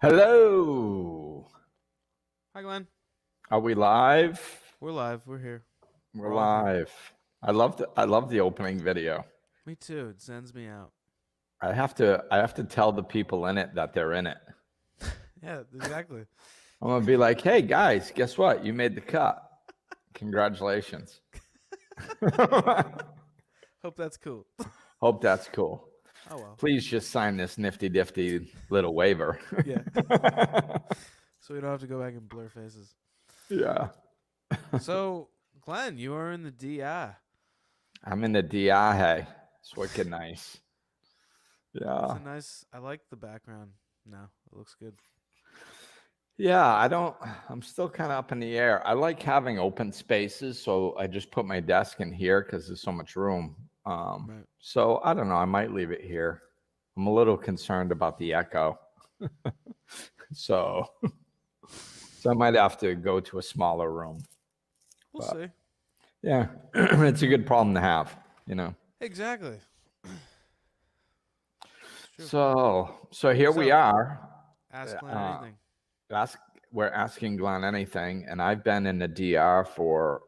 Hello. Hi, Glenn. Are we live? We're live. We're here. We're all here. live. I love the opening video. Me too. It sends me out. I have to tell the people in it that they're in it. Yeah, exactly. I'm gonna be like, hey guys, guess what? You made the cut. Congratulations. Hope that's cool. Hope that's cool. Oh well. Please just sign this nifty little waiver. Yeah. So we don't have to go back and blur faces. Yeah. So, Glenn, you are in the DI. I'm in the DI. Hey, it's wicked nice. Yeah. It's a nice. I like the background now. It looks good. Yeah, I'm still kind of up in the air. I like having open spaces, so I just put my desk in here because there's so much room. Right. So I don't know, I might leave it here. I'm a little concerned about the echo. So I might have to go to a smaller room. We'll see. Yeah, it's a good problem to have, you know. Exactly. So here we are. Ask Glenn anything. We're asking Glenn anything, and I've been in the DR for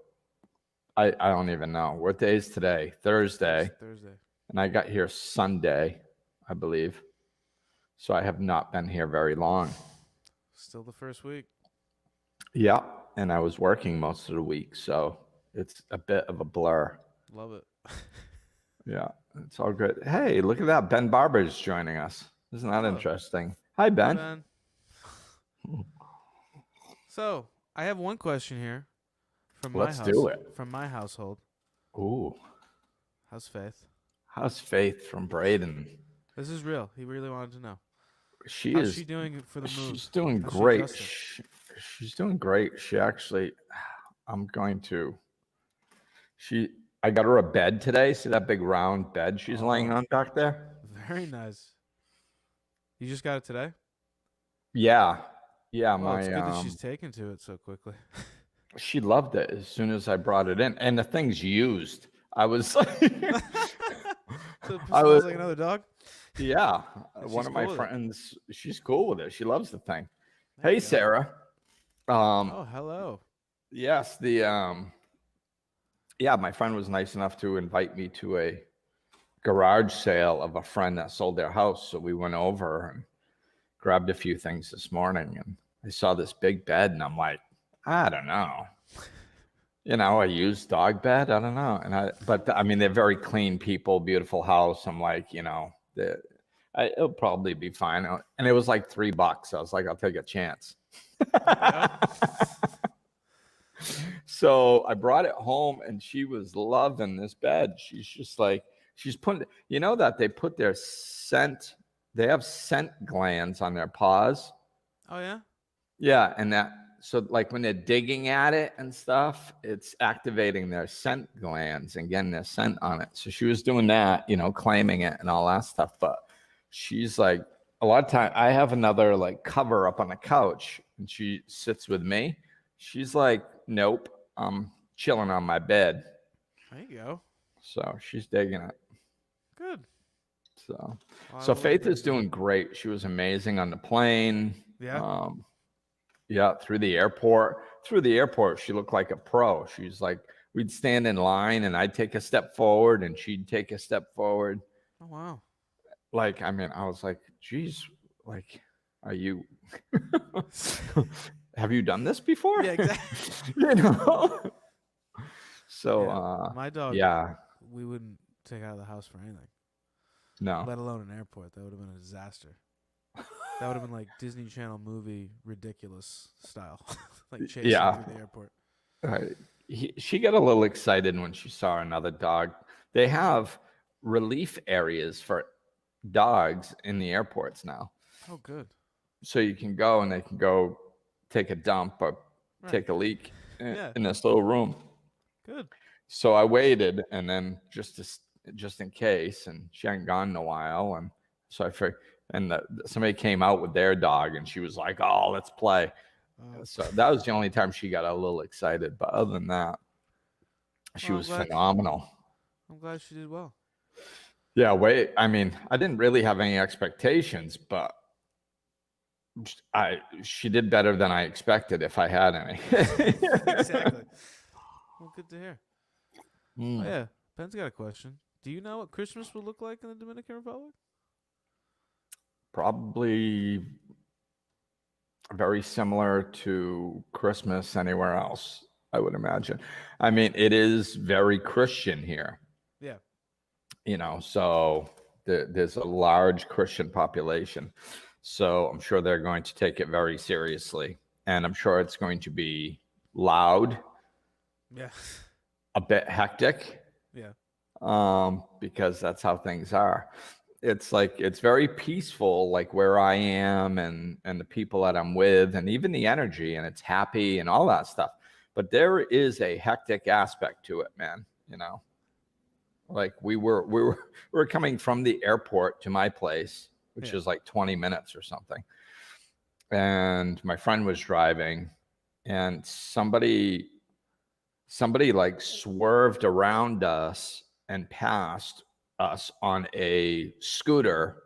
I don't even know what day is today. Thursday. And I got here Sunday, I believe. So I have not been here very long. Still the first week. Yeah, and I was working most of the week, so it's a bit of a blur. Love it. Yeah, it's all good. Hey, look at that. Ben Barber's joining us. Isn't that interesting? Hi, Ben. Hi, Ben. So I have one question here from my house. Let's do it. From my household. Ooh. How's Faith? How's Faith from Braden? This is real. He really wanted to know. How's she doing for the move? She's doing great. She's doing great. She actually, I got her a bed today. See that big round bed she's laying on back there? Very nice. You just got it today? Yeah. Yeah. Well, it's good that she's taken to it so quickly. She loved it as soon as I brought it in. And the thing's used. I was like, so it smells like another dog? Yeah. One of my friends, she's cool with it. She loves the thing. Hey, Sarah. Oh, hello. Yes, my friend was nice enough to invite me to a garage sale of a friend that sold their house. So we went over and grabbed a few things this morning, and I saw this big bed, and I'm like, I don't know. You know, a used dog bed. I don't know. But they're very clean people, beautiful house. I'm like, you know, it'll probably be fine. And it was like $3. I was like, I'll take a chance. So I brought it home, and she was loving this bed. She's just like, she's putting, you know, that they put their scent, they have scent glands on their paws. Oh, yeah? Yeah. And so like when they're digging at it and stuff, it's activating their scent glands and getting their scent on it. So she was doing that, you know, claiming it and all that stuff. But she's like, a lot of time I have another like cover up on the couch, and she sits with me. She's like, nope, I'm chilling on my bed. There you go. So she's digging it. Good. So Faith is doing great. She was amazing on the plane. Yeah. Yeah, through the airport. Through the airport, she looked like a pro. She's like, we'd stand in line, and I'd take a step forward, and she'd take a step forward. Oh, wow. Like, I was like, geez, like, are you, have you done this before? Yeah, exactly. You know? So, my dog, we wouldn't take out of the house for anything. No. Let alone an airport. That would have been a disaster. That would have been like Disney Channel movie ridiculous style. Like chasing through the airport. She got a little excited when she saw another dog. They have relief areas for dogs in the airports now. Oh, good. So you can go and they can go take a dump or Right. take a leak Yeah. in this little room. Good. So I waited, and then just in case, and she hadn't gone in a while, and so I figured, and somebody came out with their dog, and she was like, "Oh, let's play." So that was the only time she got a little excited. But other than that, she Well, was phenomenal. I'm glad she did well. Yeah, I mean, I didn't really have any expectations, but she did better than I expected if I had any. Exactly. Well, good to hear. Mm. Oh, yeah. Ben's got a question. Do you know what Christmas will look like in the Dominican Republic? Probably very similar to Christmas anywhere else, I would imagine. I mean, it is very Christian here. Yeah. You know, so there's a large Christian population. So I'm sure they're going to take it very seriously. And I'm sure it's going to be loud, Yeah. a bit hectic, Yeah. because that's how things are. It's like it's very peaceful, like where I am and the people that I'm with, and even the energy, and it's happy and all that stuff. But there is a hectic aspect to it, man. You know, like we were coming from the airport to my place, which is like 20 minutes or something, and my friend was driving, and somebody like swerved around us and passed us on a scooter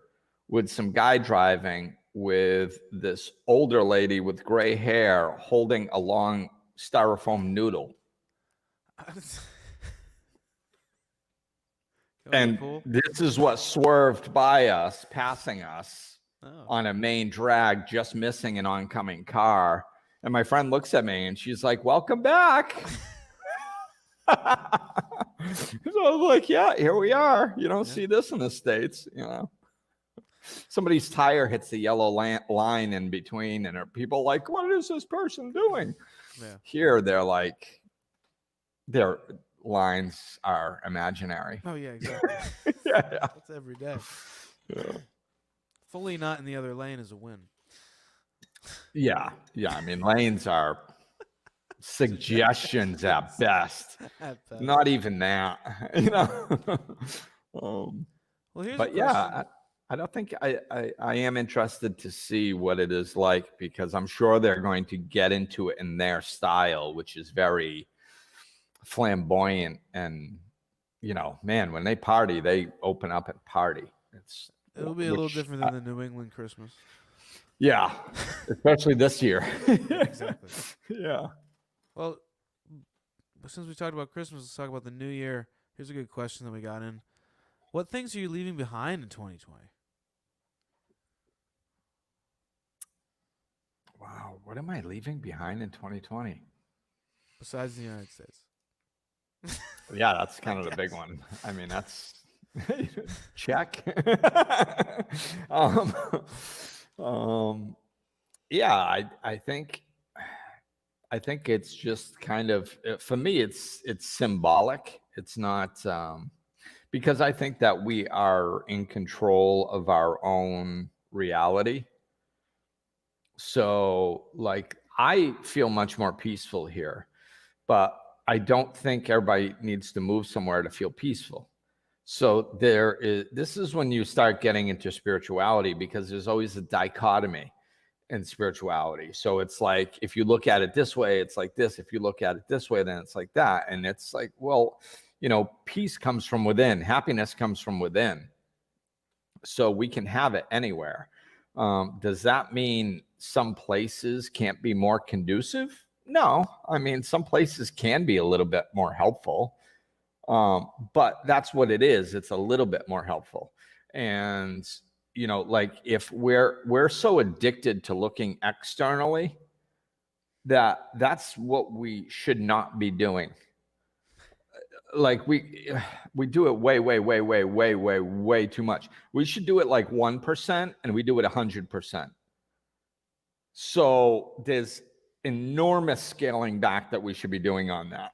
with some guy driving with this older lady with gray hair holding a long styrofoam noodle. And this is what swerved by us, passing us on a main drag, just missing an oncoming car. And my friend looks at me and she's like, "Welcome back." So I was like, yeah, here we are. You don't see this in the States, you know. Somebody's tire hits the yellow line in between, and are people like, what is this person doing? Yeah. Here, they're like, their lines are imaginary. Oh, yeah, exactly. Yeah. That's every day. Yeah. Fully not in the other lane is a win. Yeah. I mean, lanes are suggestions at best. Not even that, you know. Well, here's But yeah, I don't think I am interested to see what it is like, because I'm sure they're going to get into it in their style, which is very flamboyant. And, you know, man, when they party, they open up and party. It'll be a little different than the New England Christmas. Yeah, especially this year. Exactly. Yeah. Well, since we talked about Christmas, let's talk about the new year. Here's a good question that we got in. What things are you leaving behind in 2020? Wow, what am I leaving behind in 2020? Besides the United States. Yeah, that's kind of the big one. I mean, that's check. Yeah, I think it's just kind of, for me, it's symbolic. It's not, because I think that we are in control of our own reality. So, like, I feel much more peaceful here, but I don't think everybody needs to move somewhere to feel peaceful. So this is when you start getting into spirituality, because there's always a dichotomy in spirituality. So it's like, if you look at it this way, it's like this. If you look at it this way, then it's like that. And it's like, well, you know, peace comes from within. Happiness comes from within. So we can have it anywhere. Does that mean some places can't be more conducive? No. I mean, some places can be a little bit more helpful. But that's what it is. It's a little bit more helpful. And, you know, like, if we're so addicted to looking externally, that's what we should not be doing. Like, we do it way too much. We should do it like 1%, and we do it 100%. So there's enormous scaling back that we should be doing on that.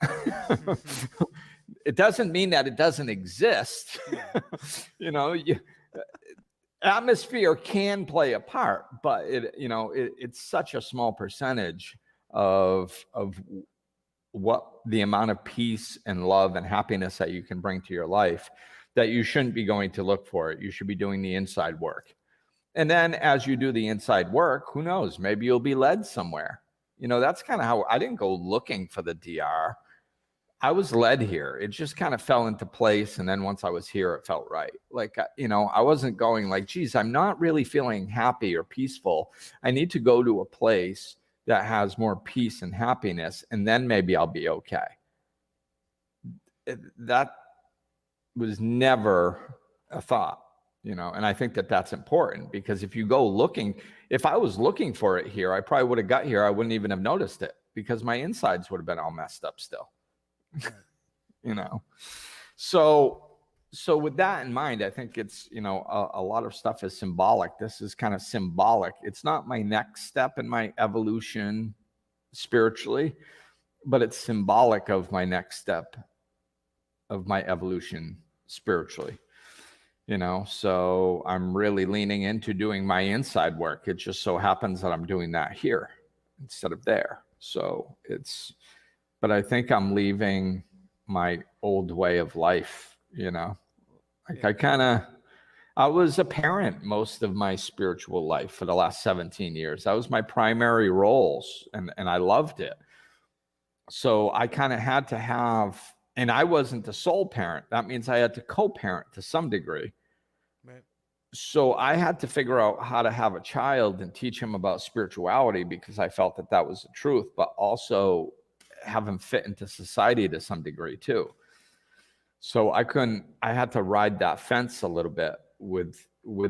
It doesn't mean that it doesn't exist. You know, atmosphere can play a part, but it's such a small percentage of what the amount of peace and love and happiness that you can bring to your life, that you shouldn't be going to look for it. You should be doing the inside work. And then as you do the inside work, who knows, maybe you'll be led somewhere. That's kind of how I didn't go looking for the DR. I was led here. It just kind of fell into place. And then once I was here, it felt right. Like, I wasn't going like, geez, I'm not really feeling happy or peaceful. I need to go to a place that has more peace and happiness, and then maybe I'll be okay. That was never a thought, and I think that that's important, because if you go looking, if I was looking for it here, I probably would have got here. I wouldn't even have noticed it, because my insides would have been all messed up still. Right. So with that in mind, I think it's, a lot of stuff is symbolic. This is kind of symbolic. It's not my next step in my evolution spiritually, but it's symbolic of my next step of my evolution spiritually. So I'm really leaning into doing my inside work. It just so happens that I'm doing that here instead of there. So but I think I'm leaving my old way of life, I was a parent most of my spiritual life for the last 17 years. That was my primary roles, and I loved it. So I kind of had to have, and I wasn't the sole parent. That means I had to co-parent to some degree. Right. So I had to figure out how to have a child and teach him about spirituality, because I felt that that was the truth, but also have him fit into society to some degree too. So I had to ride that fence a little bit with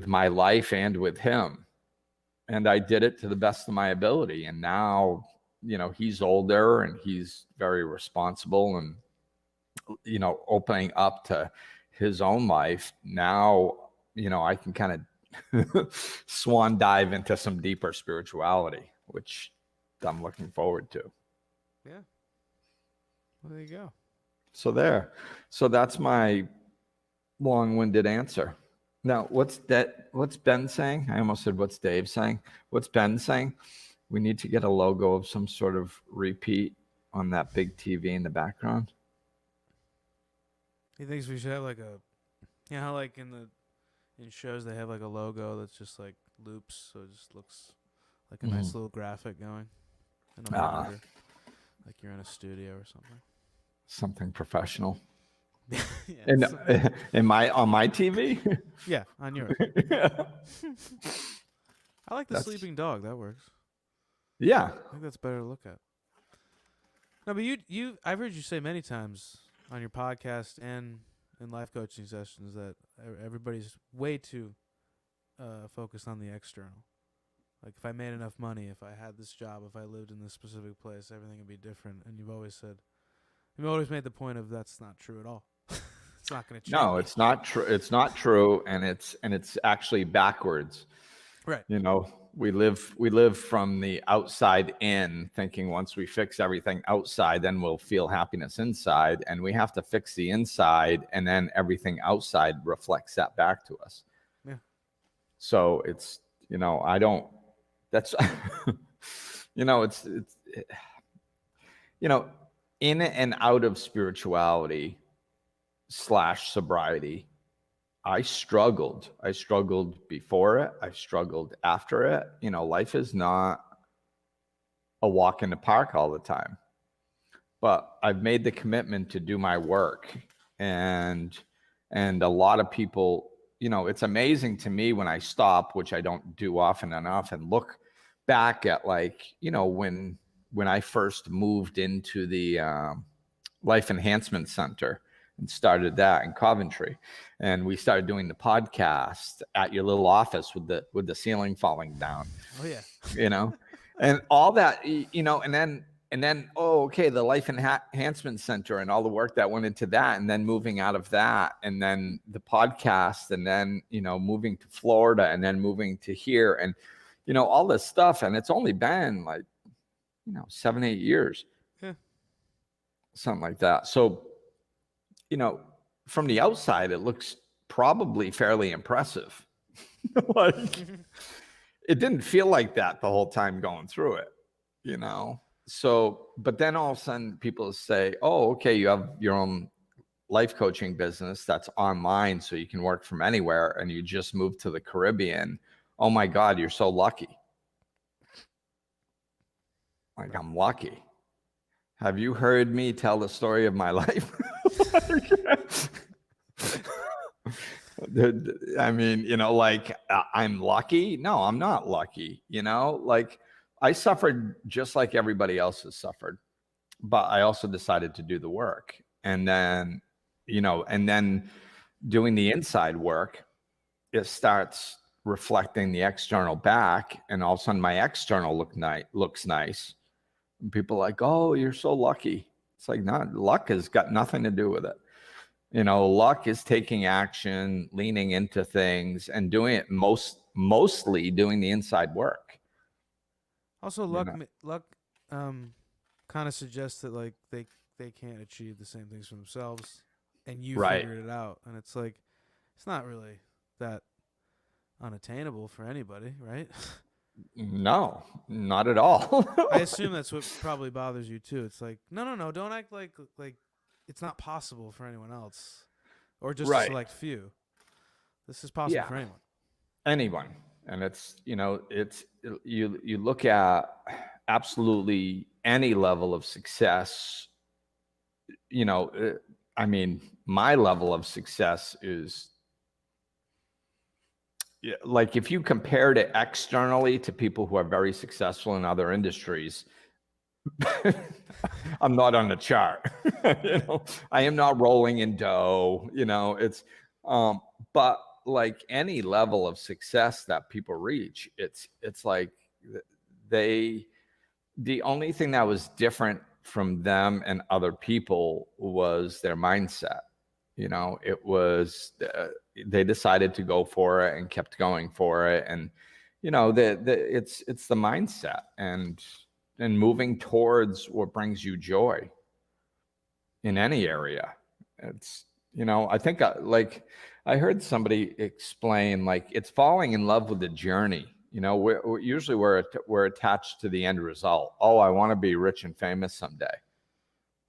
my life and with him. And I did it to the best of my ability. And now, he's older and he's very responsible and, opening up to his own life. Now, I can kind of swan dive into some deeper spirituality, which I'm looking forward to. Yeah. Well, there you go. So that's my long-winded answer. Now, what's Ben saying? I almost said, what's Dave saying? What's Ben saying? We need to get a logo of some sort of repeat on that big TV in the background. He thinks we should have like how like in shows they have like a logo that's just like loops, so it just looks like a nice little graphic going. And a monitor, like you're in a studio or something. Something professional. Yeah, and on my TV? Yeah, on yours. I like the sleeping dog. That works. Yeah. I think that's better to look at. No, but I've heard you say many times on your podcast and in life coaching sessions that everybody's way too focused on the external. Like, if I made enough money, if I had this job, if I lived in this specific place, everything would be different. And you've always made the point of that's not true at all. It's not going to change. No, it's not true. It's not true, and it's actually backwards. Right. We live from the outside in, thinking once we fix everything outside, then we'll feel happiness inside, and we have to fix the inside, and then everything outside reflects that back to us. Yeah. So it's, I don't. That's, it's in and out of spirituality / sobriety. I struggled before it. I struggled after it. Life is not a walk in the park all the time, but I've made the commitment to do my work. And a lot of people, it's amazing to me when I stop, which I don't do often enough, and look back at when I first moved into the Life Enhancement Center and started that in Coventry, and we started doing the podcast at your little office with the ceiling falling down. Oh yeah. And all that, and then the Life Enhancement Center and all the work that went into that, and then moving out of that, and then the podcast, and then moving to Florida, and then moving to here, and all this stuff. And it's only been 7-8 years. Yeah. Something like that. So, from the outside, it looks probably fairly impressive Like, it didn't feel like that the whole time going through it, So, but then all of a sudden people say, oh, okay, you have your own life coaching business that's online, so you can work from anywhere, and you just moved to the Caribbean. Oh my God, you're so lucky. Like, I'm lucky. Have you heard me tell the story of my life? I mean, like, I'm lucky. No, I'm not lucky. Like, I suffered just like everybody else has suffered, but I also decided to do the work. And then, doing the inside work, it starts reflecting the external back, and all of a sudden my external looks nice. And people are like, oh, you're so lucky. It's like, not luck has got nothing to do with it. Luck is taking action, leaning into things, and doing it mostly doing the inside work. Also, luck kind of suggests that like they can't achieve the same things for themselves, and you Right. figured it out, and it's like it's not really that unattainable for anybody, right? No, not at all. I assume that's what probably bothers you too. It's like, no, don't act like it's not possible for anyone else, or just a Right. select few. This is possible for anyone. Anyone. And it's you look at absolutely any level of success. I mean, my level of success is, like, if you compared it externally to people who are very successful in other industries, I'm not on the chart. I am not rolling in dough. It's but like any level of success that people reach, it's like the only thing that was different from them and other people was their mindset. It was they decided to go for it and kept going for it, and it's the mindset and moving towards what brings you joy in any area. It's I think like I heard somebody explain, like, it's falling in love with the journey. We're attached to the end result. Oh, I want to be rich and famous someday.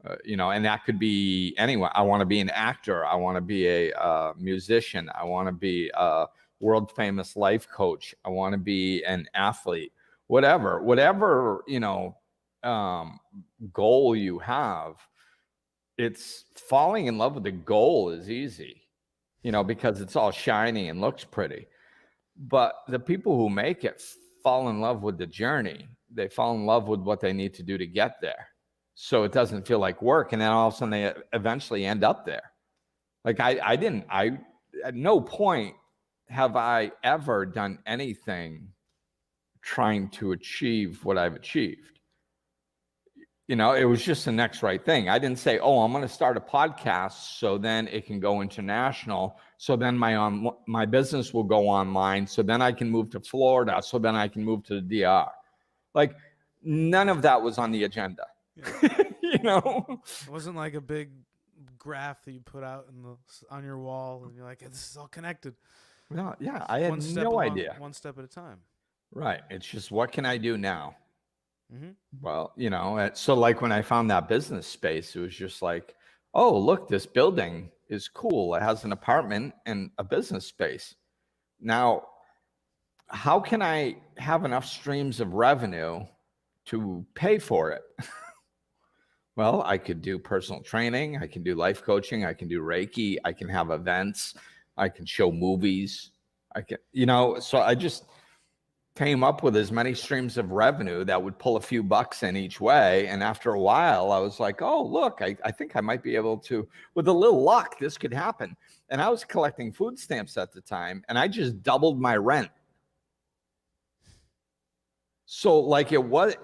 And that could be anyone. I want to be an actor. I want to be a musician. I want to be a world famous life coach. I want to be an athlete. Whatever, goal you have, it's falling in love with the goal is easy, because it's all shiny and looks pretty. But the people who make it fall in love with the journey. They fall in love with what they need to do to get there. So it doesn't feel like work. And then all of a sudden they eventually end up there. Like I at no point have I ever done anything trying to achieve what I've achieved. It was just the next right thing. I didn't say, oh, I'm going to start a podcast so then it can go international. So then my business will go online. So then I can move to Florida. So then I can move to the DR. Like, none of that was on the agenda. Yeah. It wasn't like a big graph that you put out on your wall and you're like, this is all connected. No, yeah, I had no idea. One step at a time. Right. It's just, what can I do now? Mm-hmm. Well, so like when I found that business space, it was just like, oh, look, this building is cool. It has an apartment and a business space. Now, how can I have enough streams of revenue to pay for it? Well, I could do personal training. I can do life coaching. I can do Reiki. I can have events. I can show movies. I can, so I just came up with as many streams of revenue that would pull a few bucks in each way. And after a while, I was like, oh, look, I think I might be able to, with a little luck, this could happen. And I was collecting food stamps at the time, and I just doubled my rent. So like it was,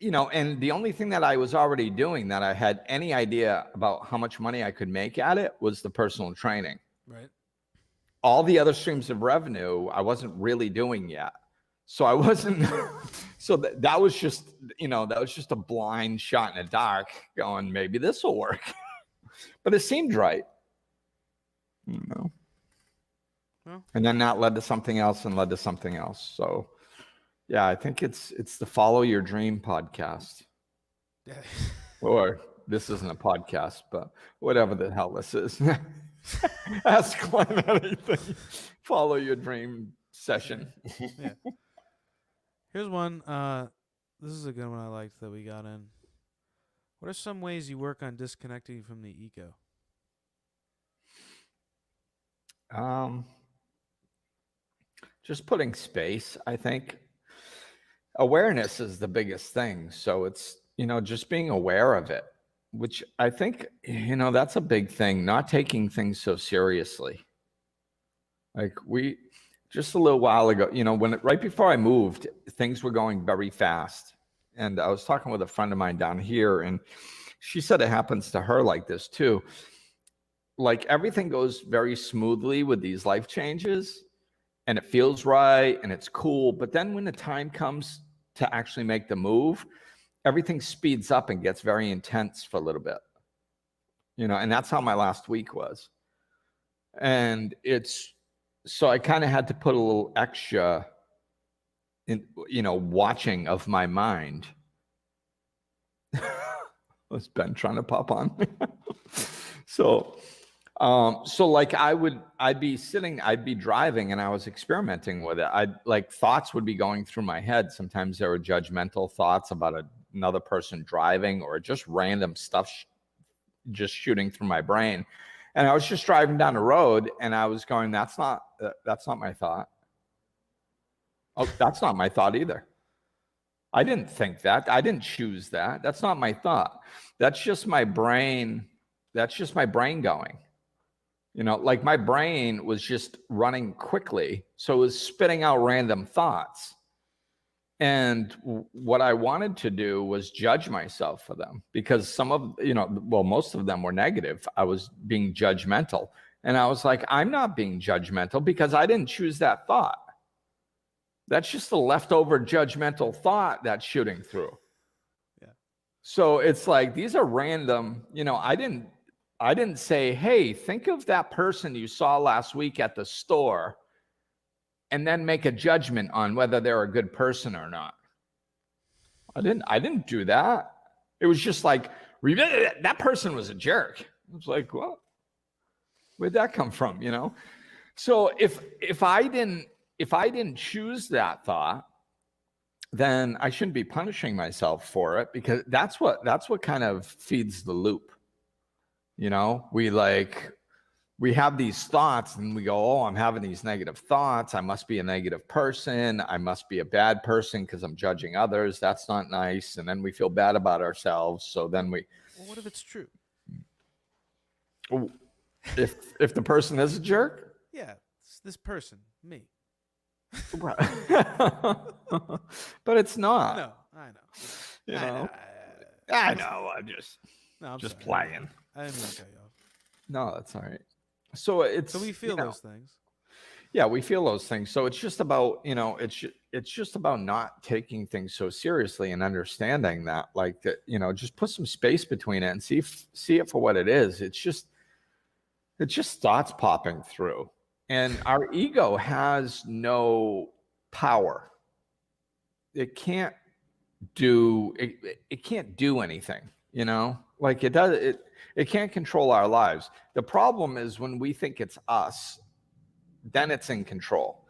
and the only thing that I was already doing that I had any idea about how much money I could make at it was the personal training. Right. All the other streams of revenue, I wasn't really doing yet. So I wasn't, so that was just, that was just a blind shot in the dark going, maybe this will work. But it seemed right. Well, And then that led to something else and led to something else. So yeah, I think it's the Follow Your Dream podcast. yeah. Or this isn't a podcast, but whatever the hell this is. Ask Glenn anything. Follow Your Dream session. Yeah. Here's one. This is a good one I liked that we got in. What are some ways you work on disconnecting from the ego? Just putting space, I think. Awareness is the biggest thing. So it's, just being aware of it, which I think, that's a big thing, not taking things so seriously. Like just a little while ago, right before I moved, things were going very fast. And I was talking with a friend of mine down here, and she said it happens to her like this too. Like everything goes very smoothly with these life changes, and it feels right and it's cool. But then when the time comes to actually make the move, everything speeds up and gets very intense for a little bit. And that's how my last week was. And so I kind of had to put a little extra in, watching of my mind. Was Ben trying to pop on me? So like I'd be driving and I was experimenting with it. Thoughts would be going through my head. Sometimes there were judgmental thoughts about another person driving, or just random stuff just shooting through my brain. And I was just driving down the road and I was going, that's not my thought. Oh, that's not my thought either. I didn't think that. I didn't choose that. That's not my thought. That's just my brain. That's just my brain going. Like my brain was just running quickly. So it was spitting out random thoughts. And what I wanted to do was judge myself for them, because most of them were negative. I was being judgmental. And I was like, I'm not being judgmental because I didn't choose that thought. That's just a leftover judgmental thought that's shooting through. Yeah. So it's like, these are random, I didn't say, hey, think of that person you saw last week at the store and then make a judgment on whether they're a good person or not. I didn't do that. It was just like, that person was a jerk. I was like, well, where'd that come from? So if I didn't choose that thought, then I shouldn't be punishing myself for it, because that's what kind of feeds the loop. We have these thoughts and we go, oh, I'm having these negative thoughts. I must be a negative person. I must be a bad person because I'm judging others. That's not nice. And then we feel bad about ourselves. So then well, what if it's true? If the person is a jerk? Yeah, it's this person, me. Right. But it's not. No, I know. I know. I'm just playing. I didn't mean to cut you off. No, that's all right. So we feel those things. Yeah, we feel those things. So it's just about, it's just about not taking things so seriously and understanding that, just put some space between it and see it for what it is. It's just thoughts popping through. And our ego has no power. It can't do anything, it can't control our lives. The problem is when we think it's us, then it's in control.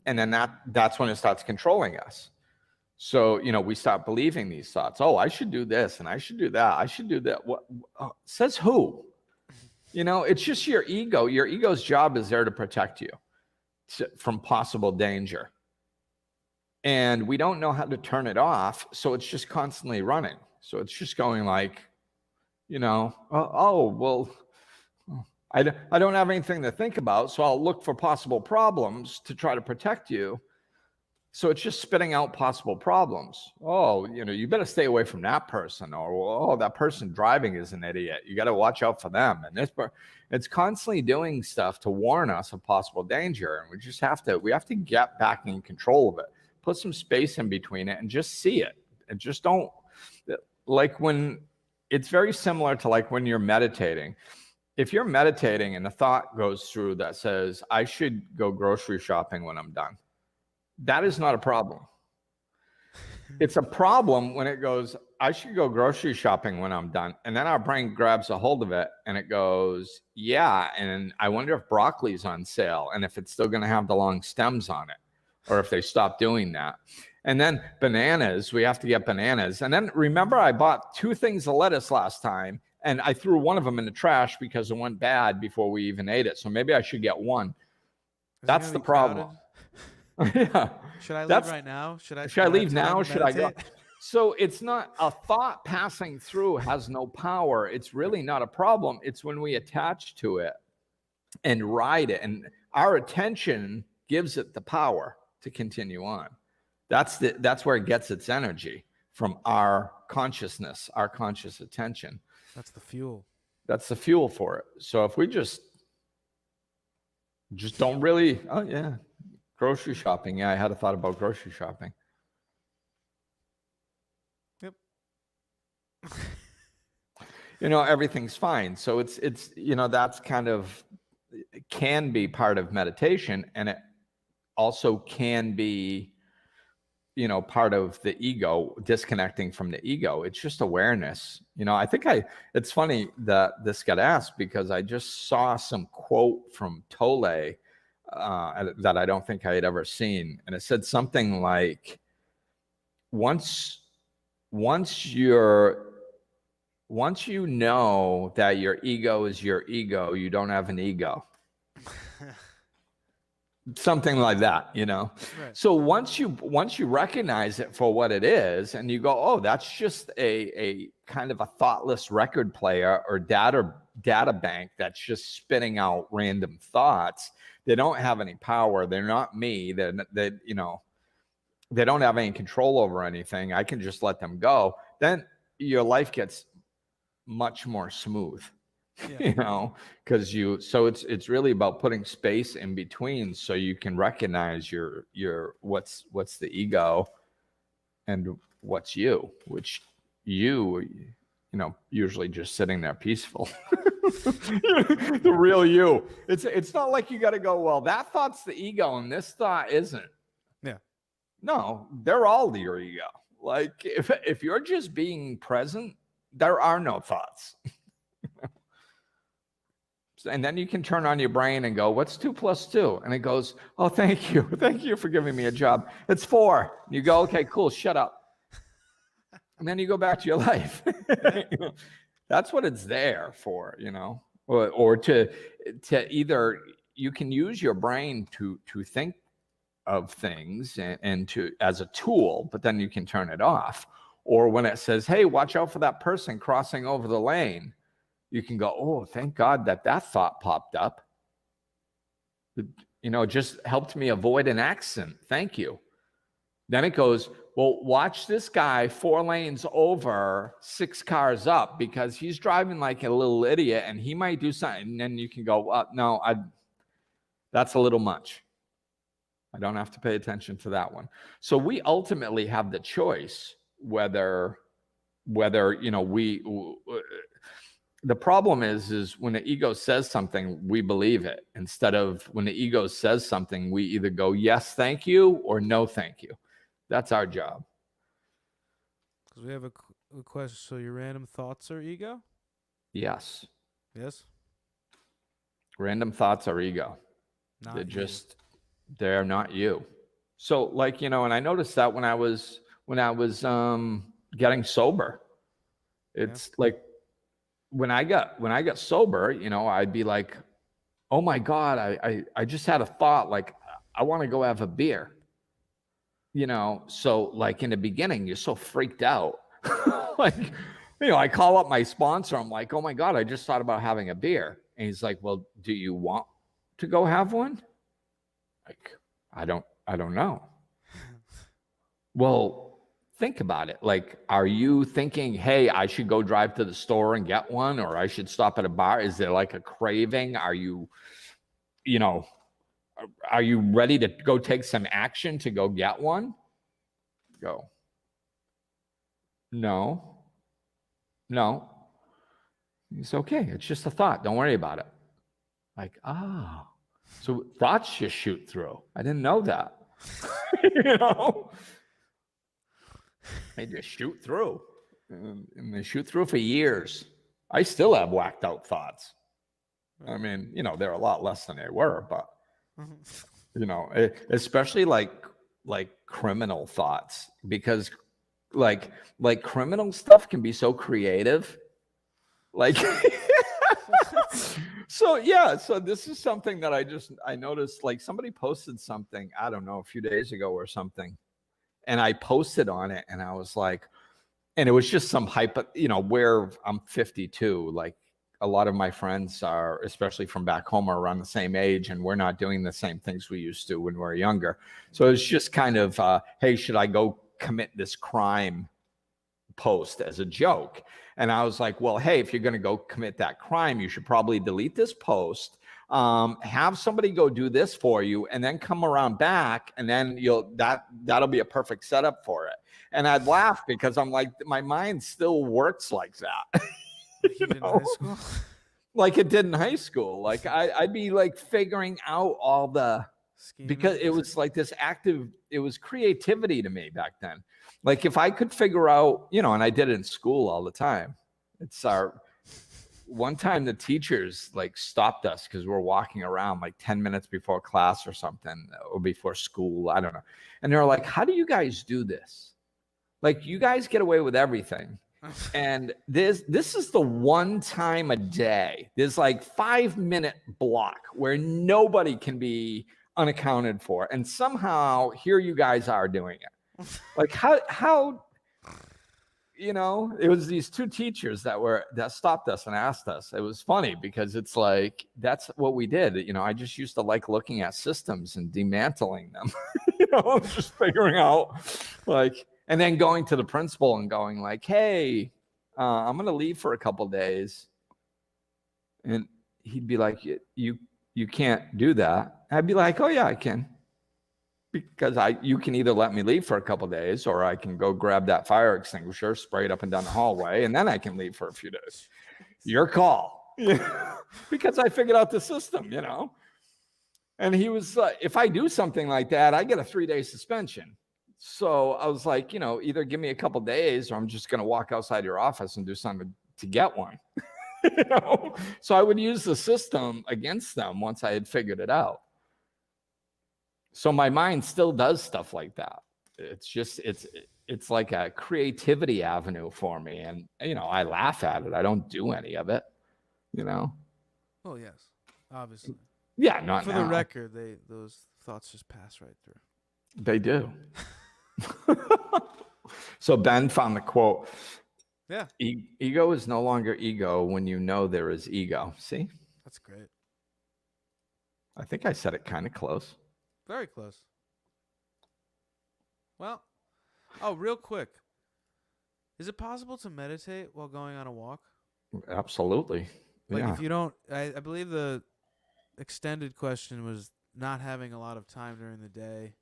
And then that's when it starts controlling us. So, we start believing these thoughts. Oh, I should do this and I should do that. I should do that. What says who? It's just your ego. Your ego's job is there to protect you from possible danger. And we don't know how to turn it off. So it's just constantly running. So it's just going like, I don't have anything to think about, so I'll look for possible problems to try to protect you. So it's just spitting out possible problems. Oh, you better stay away from that person, or oh, that person driving is an idiot. You got to watch out for them. And it's constantly doing stuff to warn us of possible danger, and we have to get back in control of it. Put some space in between it and just see it. And just don't, it's very similar to when you're meditating. if you're meditating and a thought goes through that says, I should go grocery shopping when I'm done, that is not a problem. It's a problem when it goes, I should go grocery shopping when I'm done. And then our brain grabs a hold of it and it goes, yeah. And I wonder if broccoli's on sale and if it's still going to have the long stems on it, or if they stop doing that. And then bananas, we have to get bananas. And then remember, I bought 2 things of lettuce last time and I threw one of them in the trash because it went bad before we even ate it. So maybe I should get one. That's the problem. Yeah. Should I leave right now? Should I leave now? Should I go? meditate? So it's not a thought passing through has no power. It's really not a problem. It's when we attach to it and ride it, and our attention gives it the power to continue on. That's where it gets its energy, from our consciousness, our conscious attention. That's the fuel. That's the fuel for it. So if we just don't really, oh yeah, grocery shopping. Yeah, I had a thought about grocery shopping. Yep. Everything's fine. So it's that's kind of, can be part of meditation, and it also can be part of the ego, disconnecting from the ego. It's just awareness. I think it's funny that this got asked because I just saw some quote from Tolle that I don't think I had ever seen. And it said something like, once you know that your ego is your ego, you don't have an ego. Something like that, Right. So once you recognize it for what it is, and you go, oh, that's just a kind of a thoughtless record player or data bank that's just spitting out random thoughts. They don't have any power. They're not me. They don't have any control over anything. I can just let them go. Then your life gets much more smooth. Yeah. Because so it's really about putting space in between so you can recognize your what's the ego and what's you, which usually just sitting there peaceful. The real you. It's not like you got to go, well, that thought's the ego and this thought isn't. Yeah. No, they're all your ego. Like if you're just being present, there are no thoughts. And then you can turn on your brain and go, what's 2 + 2? And it goes, oh, thank you. Thank you for giving me a job. It's 4. You go, okay, cool. Shut up. And then you go back to your life. That's what it's there for, or to either, you can use your brain to think of things and to, as a tool, but then you can turn it off. Or when it says, hey, watch out for that person crossing over the lane, you can go, oh, thank God that thought popped up. Just helped me avoid an accident. Thank you. Then it goes, well, watch this guy 4 lanes over, 6 cars up, because he's driving like a little idiot and he might do something. And then you can go, no, that's a little much. I don't have to pay attention to that one. So we ultimately have the choice whether the problem is when the ego says something, we believe it, instead of when the ego says something, we either go, yes, thank you, or no, thank you. That's our job. Because we have a question. So your random thoughts are ego? Yes. Yes? Random thoughts are ego. They're not you. So and I noticed that when I was getting sober, it's like, when I got sober, I'd be like, oh my God, I just had a thought, like, I want to go have a beer. So like in the beginning, you're so freaked out. I call up my sponsor. I'm like, oh my God, I just thought about having a beer. And he's like, well, do you want to go have one? Like, I don't know. Well, think about it. Like, are you thinking, hey, I should go drive to the store and get one, or I should stop at a bar? Is there like a craving? Are you ready to go take some action to go get one? Go. No. It's okay. It's just a thought. Don't worry about it. Like, oh, so thoughts just shoot through. I didn't know that. You know, they just shoot through, and they shoot through for years. I still have whacked out thoughts. I mean, you know, they're a lot less than they were, but you know, especially like criminal thoughts, because like criminal stuff can be so creative. Like, so yeah, so this is something that I noticed, like somebody posted something, I don't know, a few days ago or something, and I posted on it, and I was like, and it was just some hype, you know, where I'm 52, like a lot of my friends are, especially from back home, are around the same age, and we're not doing the same things we used to when we were younger. So it's just kind of, hey, should I go commit this crime post as a joke? And I was like, well, hey, if you're going to go commit that crime, you should probably delete this post, have somebody go do this for you, and then come around back, and then that'll be a perfect setup for it. And I'd laugh because I'm like, my mind still works like that. You know? In high school? Like it did in high school. Like I'd be like figuring out all the, because it was like this active, it was creativity to me back then. Like if I could figure out, you know, and I did it in school all the time. It's one time the teachers like stopped us because we're walking around like 10 minutes before class or something, or before school, I don't know. And they're like, how do you guys do this? Like you guys get away with everything. And this is the one time a day, there's like 5-minute block where nobody can be unaccounted for. And somehow here you guys are doing it. Like how, you know, it was these two teachers that stopped us and asked us. It was funny because it's like, that's what we did. You know, I just used to like looking at systems and dismantling them, you know, just figuring out like, and then going to the principal and going like, hey, I'm going to leave for a couple days. And he'd be like, you can't do that. I'd be like, oh yeah, I can. Because you can either let me leave for a couple days, or I can go grab that fire extinguisher, spray it up and down the hallway, and then I can leave for a few days. Your call. Because I figured out the system, you know. And he was like, if I do something like that, I get a 3-day suspension. So I was like, you know, either give me a couple days, or I'm just going to walk outside your office and do something to get one. You know? So I would use the system against them once I had figured it out. So my mind still does stuff like that. It's just, it's like a creativity avenue for me. And, you know, I laugh at it. I don't do any of it, you know? Oh, yes, obviously. Yeah, not for now. the record, those thoughts just pass right through. They do. So Ben found the quote. Yeah. Ego is no longer ego when you know there is ego. See? That's great. I think I said it kind of close. Very close. Well, oh, real quick. Is it possible to meditate while going on a walk? Absolutely. Like yeah. if you don't, I believe the extended question was not having a lot of time during the day.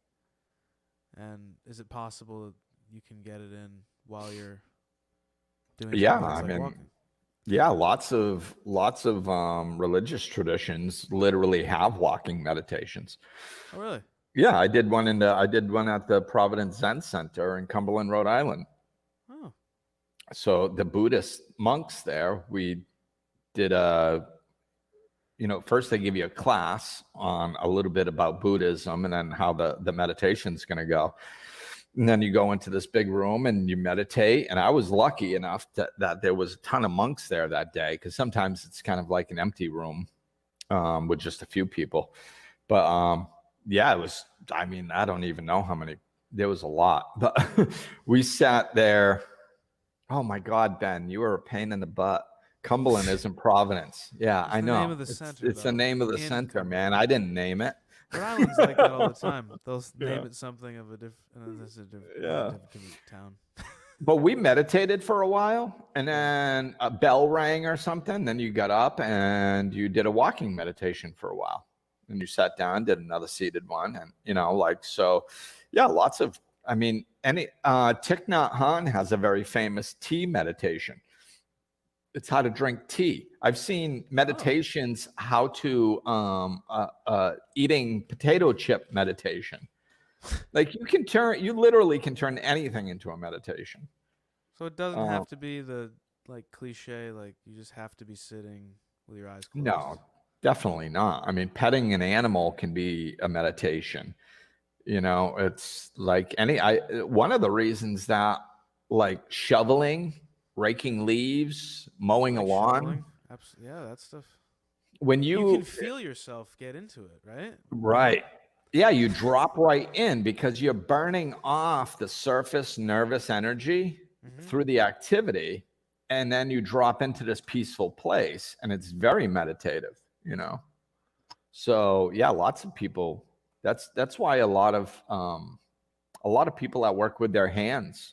And is it possible that you can get it in while you're doing Yeah, something I like mean, walking? yeah, lots of religious traditions literally have walking meditations. Oh, really? Yeah, I did one at the Providence Zen Center in Cumberland, Rhode Island. Oh. So the Buddhist monks there, we did first they give you a class on a little bit about Buddhism and then how the meditation's going to go. And then you go into this big room and you meditate. And I was lucky enough that there was a ton of monks there that day, because sometimes it's kind of like an empty room with just a few people. But yeah, it was, I mean, I don't even know how many, there was a lot. But we sat there. Oh my God, Ben, you were a pain in the butt. Cumberland is in Providence. Yeah, It's I the know. name of the center, It's the though. name of the In center, Cumberland. man. I didn't name it. Rhode Island's like that all the time. They'll Yeah. name it something of a different, that's a different, Yeah. different town. But we meditated for a while, and then a bell rang or something. Then you got up and you did a walking meditation for a while. And you sat down, did another seated one. And, so, yeah, lots of, I mean, Thich Nhat Hanh has a very famous tea meditation. It's how to drink tea. I've seen meditations how to eating potato chip meditation. Like you literally can turn anything into a meditation. So it doesn't Um, have to be the like cliche, like you just have to be sitting with your eyes closed. no, definitely not. I mean, petting an animal can be a meditation. You know, it's like one of the reasons that like shoveling, raking leaves, mowing a Like lawn, shoveling. Yeah, that stuff. when You can you feel yourself get into it, right? right. Yeah, you drop right in because you're burning off the surface nervous energy Mm-hmm. through the activity. And then you drop into this peaceful place. And it's very meditative, you know? So yeah, lots of people, that's why a lot of people that work with their hands,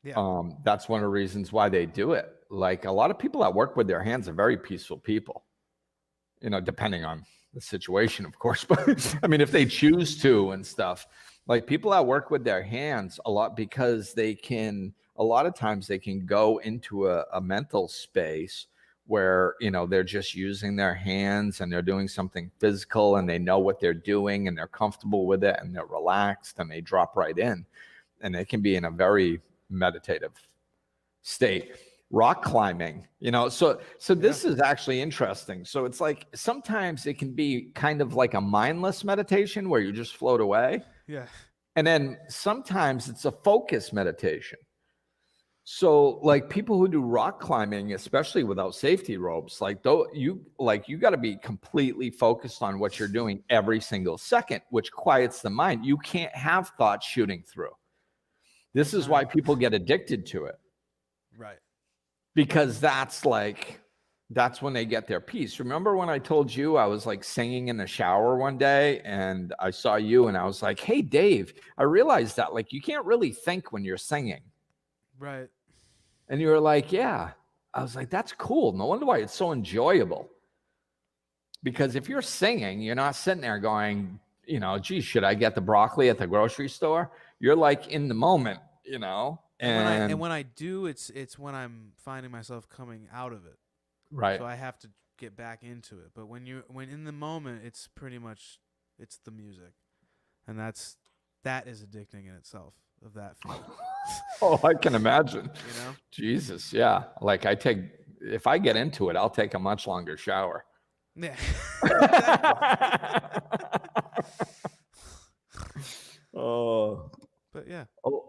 Yeah. that's one of the reasons why they do it. Like a lot of people that work with their hands are very peaceful people, you know, depending on the situation, of course. But I mean, if they choose to and stuff, like people that work with their hands a lot because a lot of times they can go into a mental space where, you know, they're just using their hands and they're doing something physical and they know what they're doing and they're comfortable with it and they're relaxed and they drop right in. And it can be in a very meditative state. Rock climbing, you know, so this is actually interesting. So it's like sometimes it can be kind of like a mindless meditation where you just float away, Yeah. and then sometimes it's a focus meditation. So like people who do rock climbing, especially without safety ropes, like though you got to be completely focused on what you're doing every single second, which quiets the mind. You can't have thoughts shooting through. This is why people get addicted to it. Right. Because that's when they get their peace. Remember when I told you I was like singing in the shower one day and I saw you and I was like, hey Dave, I realized that like you can't really think when you're singing. Right. And you were like, yeah. I was like, that's cool. No wonder why it's so enjoyable. Because if you're singing, you're not sitting there going, you know, geez, should I get the broccoli at the grocery store? You're like in the moment, you know. And when I do, it's when I'm finding myself coming out of it. Right. So I have to get back into it. But when in the moment, it's pretty much it's the music, and that is addicting in itself. Of that feeling. Oh, I can imagine. You know? Jesus, yeah. Like if I get into it, I'll take a much longer shower. Yeah. Oh. But yeah. Oh.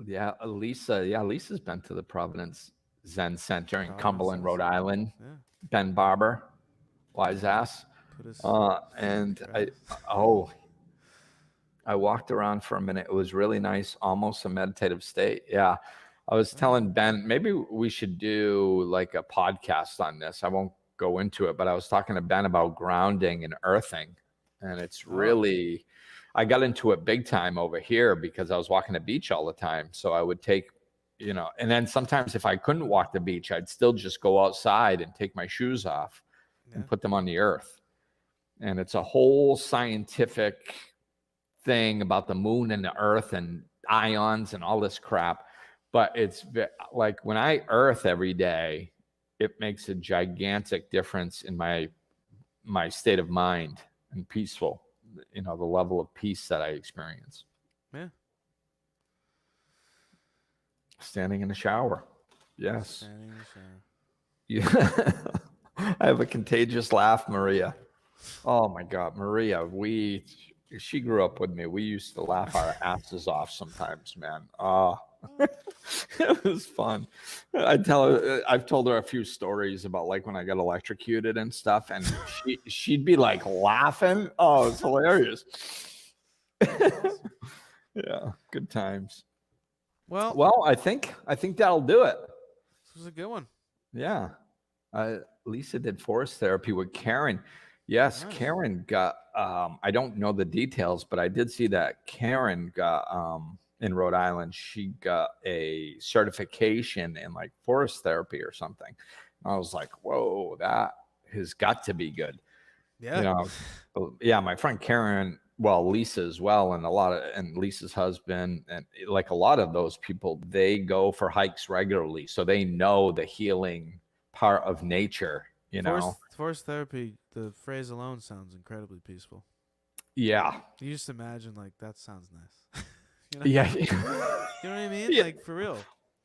Yeah, Lisa. Yeah, Lisa's been to the Providence Zen Center in Cumberland, Rhode Island. Yeah. Ben Barber, wise ass. And I walked around for a minute. It was really nice, almost a meditative state. Yeah. I was telling Ben, maybe we should do like a podcast on this. I won't go into it, but I was talking to Ben about grounding and earthing. And it's really, I got into it big time over here because I was walking the beach all the time. So I would take, you know, and then sometimes if I couldn't walk the beach, I'd still just go outside and take my shoes off and put them on the earth. And it's a whole scientific thing about the moon and the earth and ions and all this crap. But it's like when I earth every day, it makes a gigantic difference in my state of mind and peaceful, you know, the level of peace that I experience. Yeah. Standing in the shower. Yes. Standing in the shower. Yeah. I have a contagious laugh, Maria. Oh my God, Maria, she grew up with me. We used to laugh our asses off sometimes, man. It was fun. I've told her a few stories about like when I got electrocuted and stuff, and she'd be like laughing. Oh, it's hilarious. Yeah, good times. Well, I think that'll do it. This was a good one. Yeah. Lisa did forest therapy with Karen. Yes, nice. Karen got, I don't know the details, but I did see that Karen got, in Rhode Island, she got a certification in like forest therapy or something. And I was like, whoa, that has got to be good. Yeah. You know, yeah, my friend Karen well, Lisa as well, and Lisa's husband, and like a lot of those people, they go for hikes regularly, so they know the healing part of nature, you know. Forest therapy, the phrase alone sounds incredibly peaceful. Yeah. You just imagine like that sounds nice. Yeah. You know what I mean? Yeah. Like for real.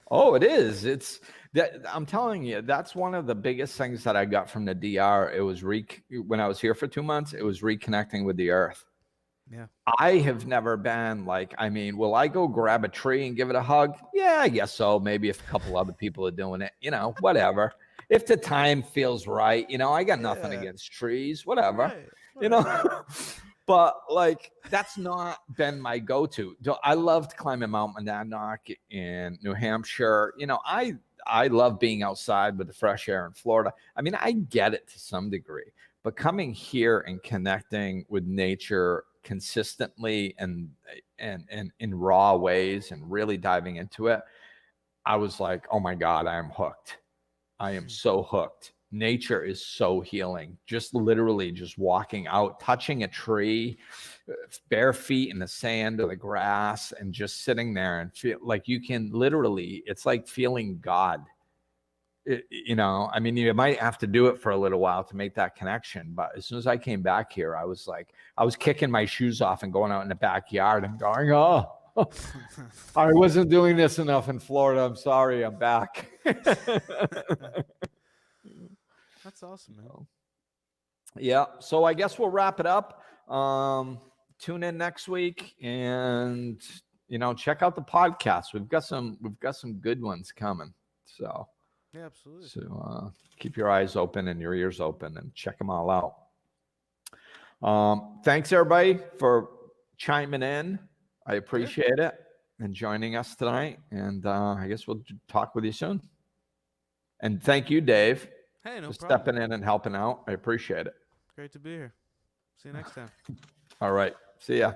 Oh, it is. It's that I'm telling you, that's one of the biggest things that I got from the DR. It was when I was here for 2 months, it was reconnecting with the earth. Yeah. I have never been like, I mean, will I go grab a tree and give it a hug? Yeah, I guess so. Maybe if a couple other people are doing it, whatever. If the time feels right, I got nothing Yeah. against trees, whatever, Right. you know. But like, that's not been my go-to. I loved climbing Mount Monadnock in New Hampshire. I love being outside with the fresh air in Florida. I mean, I get it to some degree, but coming here and connecting with nature consistently and in raw ways and really diving into it, I was like, oh my God, I am hooked. I am so hooked. Nature is so healing. Just literally just walking out, touching a tree, bare feet in the sand or the grass, and just sitting there and feel like you can literally, it's like feeling God. I mean, you might have to do it for a little while to make that connection. But as soon as I came back here, I was kicking my shoes off and going out in the backyard and going, oh, I wasn't doing this enough in Florida. I'm sorry. I'm back. That's awesome, man. Yeah. So I guess we'll wrap it up. Tune in next week and, check out the podcast. We've got some good ones coming. So. Yeah, absolutely. So keep your eyes open and your ears open and check them all out. Thanks, everybody, for chiming in. I appreciate it and joining us tonight. And I guess we'll talk with you soon. And thank you, Dave, for problem. Stepping in and helping out. I appreciate it. Great to be here. See you next time. All right. See ya.